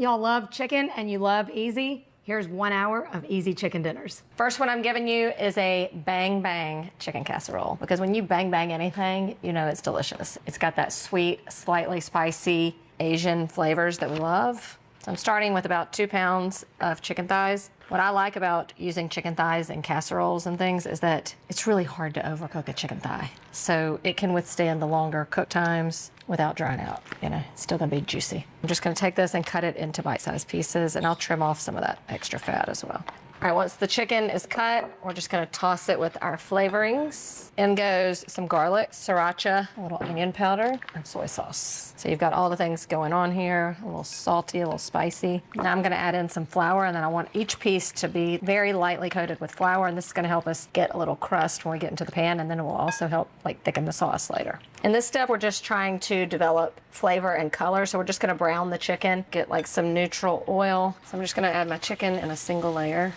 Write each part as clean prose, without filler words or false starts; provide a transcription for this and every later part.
y'all love chicken and you love easy, here's 1 hour of easy chicken dinners. First one I'm giving you is a bang bang chicken casserole, because when you bang bang anything, you know it's delicious. It's got that sweet, slightly spicy Asian flavors that we love. So I'm starting with about 2 pounds of chicken thighs. What I like about using chicken thighs in casseroles and things is that it's really hard to overcook a chicken thigh. So it can withstand the longer cook times without drying out. You know, it's still gonna be juicy. I'm just gonna take this and cut it into bite-sized pieces, and I'll trim off some of that extra fat as well. All right, once the chicken is cut, we're just gonna toss it with our flavorings. In goes some garlic, sriracha, a little onion powder, and soy sauce. So you've got all the things going on here, a little salty, a little spicy. Now I'm gonna add in some flour, and then I want each piece to be very lightly coated with flour, and this is gonna help us get a little crust when we get into the pan, and then it will also help like thicken the sauce later. In this step, we're just trying to develop flavor and color, so we're just gonna brown the chicken, get like some neutral oil. So I'm just gonna add my chicken in a single layer.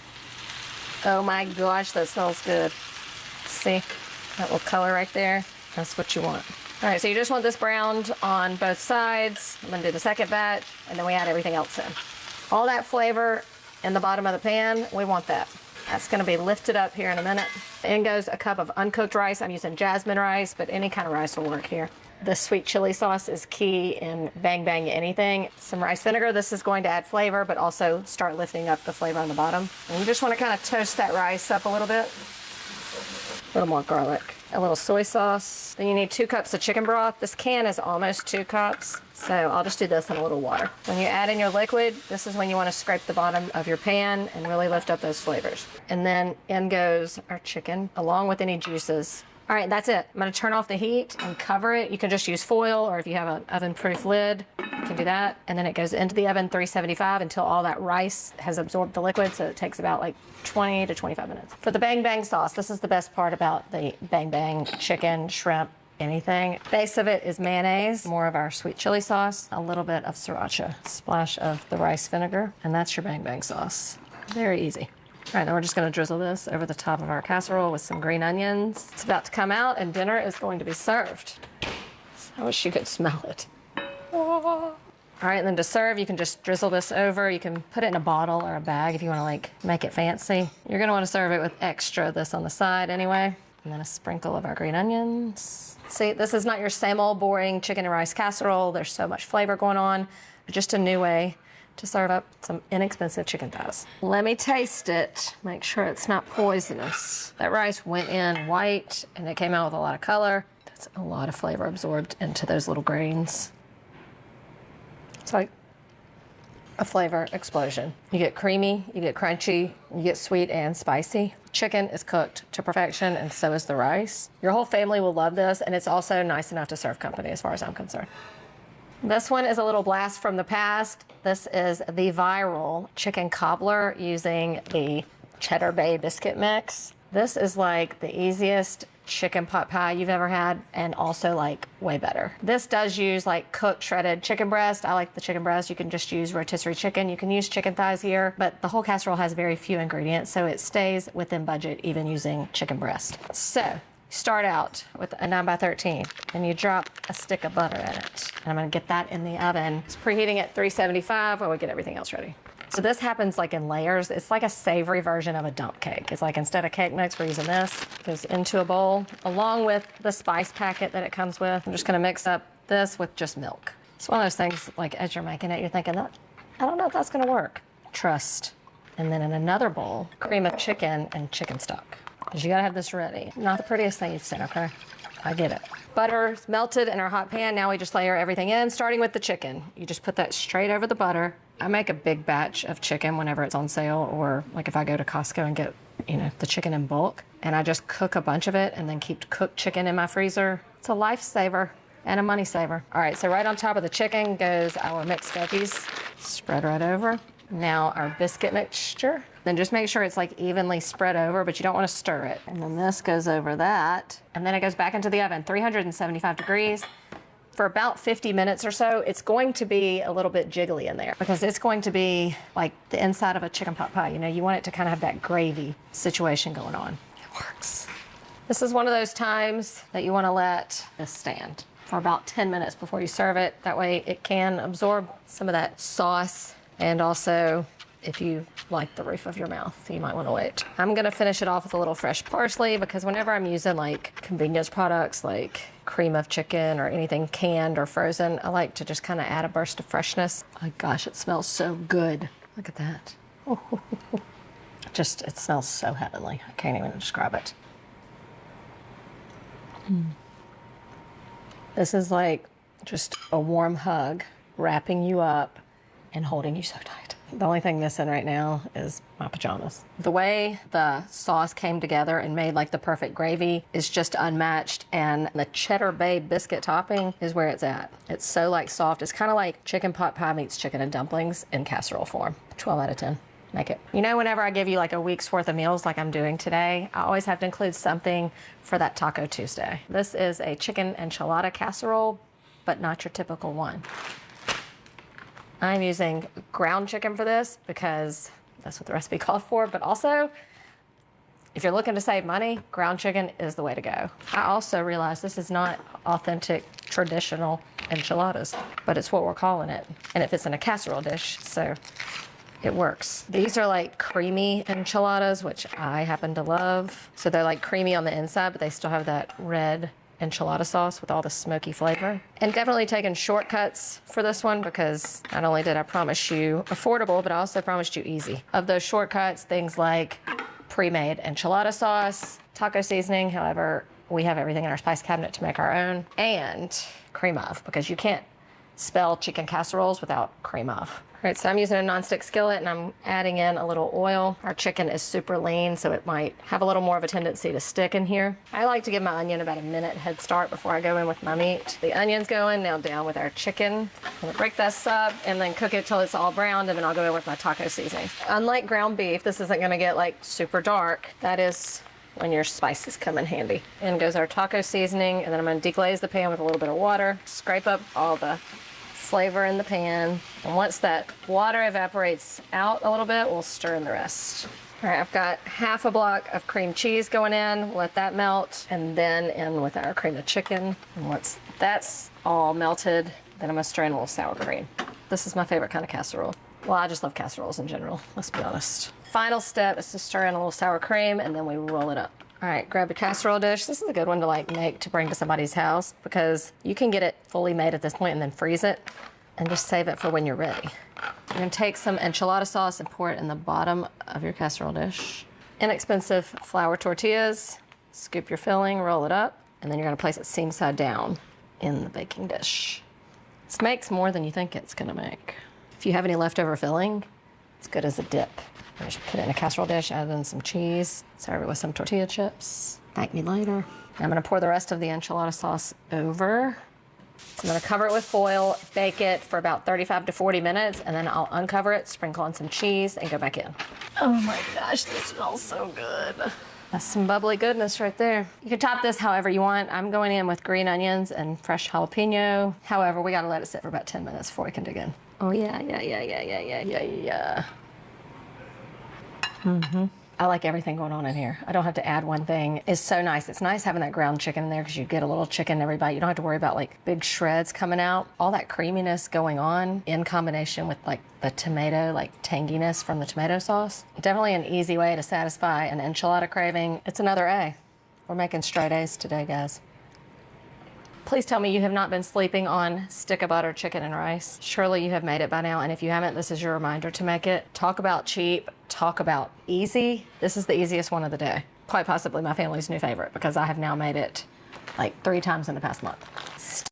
Oh my gosh, that smells good. See, that little color right there? That's what you want. All right, so you just want this browned on both sides. I'm gonna do the second batch, and then we add everything else in. All that flavor in the bottom of the pan, we want that. That's gonna be lifted up here in a minute. In goes a cup of uncooked rice. I'm using jasmine rice, but any kind of rice will work here. The sweet chili sauce is key in bang bang anything. Some rice vinegar. This is going to add flavor, but also start lifting up the flavor on the bottom. And you just want to kind of toast that rice up a little bit. A little more garlic. A little soy sauce. Then you need 2 cups of chicken broth. This can is almost 2 cups, so I'll just do this in a little water. When you add in your liquid, this is when you want to scrape the bottom of your pan and really lift up those flavors. And then in goes our chicken, along with any juices. All right, that's it. I'm gonna turn off the heat and cover it. You can just use foil, or if you have an oven-proof lid, you can do that. And then it goes into the oven 375 until all that rice has absorbed the liquid, so it takes about like 20 to 25 minutes. For the bang bang sauce, this is the best part about the bang bang chicken, shrimp, anything. Base of it is mayonnaise, more of our sweet chili sauce, a little bit of sriracha, splash of the rice vinegar, and that's your bang bang sauce. Very easy. All right, then we're just gonna drizzle this over the top of our casserole with some green onions. It's about to come out and dinner is going to be served. I wish you could smell it. All right, and then to serve, you can just drizzle this over. You can put it in a bottle or a bag if you wanna like make it fancy. You're gonna wanna serve it with extra this on the side anyway. And then a sprinkle of our green onions. See, this is not your same old boring chicken and rice casserole. There's so much flavor going on. Just a new way to serve up some inexpensive chicken thighs. Let me taste it, make sure it's not poisonous. That rice went in white and it came out with a lot of color. That's a lot of flavor absorbed into those little grains. It's like a flavor explosion. You get creamy, you get crunchy, you get sweet and spicy. Chicken is cooked to perfection, and so is the rice. Your whole family will love this, and it's also nice enough to serve company as far as I'm concerned. This one is a little blast from the past. This is the viral chicken cobbler using the Cheddar Bay biscuit mix. This is like the easiest chicken pot pie you've ever had, and also like way better. This does use like cooked shredded chicken breast. I like the chicken breast. You can just use rotisserie chicken. You can use chicken thighs here, but the whole casserole has very few ingredients, so it stays within budget even using chicken breast. So start out with a 9x13 and you drop a stick of butter in it. And I'm gonna get that in the oven. It's preheating at 375 while we get everything else ready. So this happens like in layers. It's like a savory version of a dump cake. It's like instead of cake mix, we're using this. It goes into a bowl along with the spice packet that it comes with. I'm just gonna mix up this with just milk. It's one of those things like as you're making it, you're thinking, I don't know if that's gonna work. Trust. And then in another bowl, cream of chicken and chicken stock. Because you gotta have this ready. Not the prettiest thing you've seen, okay? I get it. Butter's melted in our hot pan. Now we just layer everything in, starting with the chicken. You just put that straight over the butter. I make a big batch of chicken whenever it's on sale, or like if I go to Costco and get, the chicken in bulk. And I just cook a bunch of it and then keep cooked chicken in my freezer. It's a lifesaver and a money saver. All right, so right on top of the chicken goes our mixed veggies. Spread right over. Now our biscuit mixture. Then just make sure it's like evenly spread over, but you don't want to stir it. And then this goes over that. And then it goes back into the oven, 375 degrees. For about 50 minutes or so. It's going to be a little bit jiggly in there because it's going to be like the inside of a chicken pot pie. You want it to kind of have that gravy situation going on. It works. This is one of those times that you want to let this stand for about 10 minutes before you serve it. That way it can absorb some of that sauce And also, if you like the roof of your mouth, you might want to wait. I'm gonna finish it off with a little fresh parsley because whenever I'm using like convenience products like cream of chicken or anything canned or frozen, I like to just kind of add a burst of freshness. Oh gosh, it smells so good. Look at that. Just, it smells so heavenly. I can't even describe it. This is like just a warm hug, wrapping you up and holding you so tight. The only thing missing right now is my pajamas. The way the sauce came together and made like the perfect gravy is just unmatched, and the cheddar bay biscuit topping is where it's at. It's so like soft. It's kind of like chicken pot pie meets chicken and dumplings in casserole form. 12 out of 10. Make it. You know, whenever I give you like a week's worth of meals like I'm doing today, I always have to include something for that Taco Tuesday. This is a chicken enchilada casserole, but not your typical one. I'm using ground chicken for this because that's what the recipe called for, but also, if you're looking to save money, ground chicken is the way to go. I also realized this is not authentic, traditional enchiladas, but it's what we're calling it. And it fits in a casserole dish, so it works. These are like creamy enchiladas, which I happen to love. So they're like creamy on the inside, but they still have that red enchilada sauce with all the smoky flavor. And definitely taking shortcuts for this one because not only did I promise you affordable, but I also promised you easy. Of those shortcuts, things like pre-made enchilada sauce, taco seasoning, however, we have everything in our spice cabinet to make our own, and cream of, because you can't spell chicken casseroles without cream of. All right, so I'm using a nonstick skillet and I'm adding in a little oil. Our chicken is super lean, so it might have a little more of a tendency to stick in here. I like to give my onion about a minute head start before I go in with my meat. The onion's going, now down with our chicken. I'm gonna break this up and then cook it till it's all browned, and then I'll go in with my taco seasoning. Unlike ground beef, this isn't gonna get like super dark. That is when your spices come in handy. In goes our taco seasoning, and then I'm gonna deglaze the pan with a little bit of water, scrape up all the flavor in the pan. And once that water evaporates out a little bit, we'll stir in the rest. All right, I've got half a block of cream cheese going in. Let that melt, and then in with our cream of chicken. And once that's all melted, then I'm gonna stir in a little sour cream. This is my favorite kind of casserole. Well, I just love casseroles in general, let's be honest. Final step is to stir in a little sour cream, and then we roll it up. All right, grab a casserole dish. This is a good one to like make to bring to somebody's house because you can get it fully made at this point and then freeze it and just save it for when you're ready. You're gonna take some enchilada sauce and pour it in the bottom of your casserole dish. Inexpensive flour tortillas, scoop your filling, roll it up, and then you're gonna place it seam side down in the baking dish. This makes more than you think it's gonna make. If you have any leftover filling, it's good as a dip. I just put it in a casserole dish, add in some cheese, serve it with some tortilla chips. Thank me later. I'm gonna pour the rest of the enchilada sauce over. I'm gonna cover it with foil, bake it for about 35 to 40 minutes, and then I'll uncover it, sprinkle on some cheese, and go back in. Oh my gosh, this smells so good. That's some bubbly goodness right there. You can top this however you want. I'm going in with green onions and fresh jalapeno. However, we gotta let it sit for about 10 minutes before we can dig in. Oh yeah. I like everything going on in here. I don't have to add one thing. It's so nice. It's nice having that ground chicken in there because you get a little chicken every bite. You don't have to worry about like big shreds coming out. All that creaminess going on in combination with like the tomato, like tanginess from the tomato sauce. Definitely an easy way to satisfy an enchilada craving. It's another A. We're making straight A's today, guys. Please tell me you have not been sleeping on stick of butter chicken and rice. Surely you have made it by now, and if you haven't, this is your reminder to make it. Talk about cheap, talk about easy. This is the easiest one of the day. Quite possibly my family's new favorite because I have now made it like 3 times in the past month.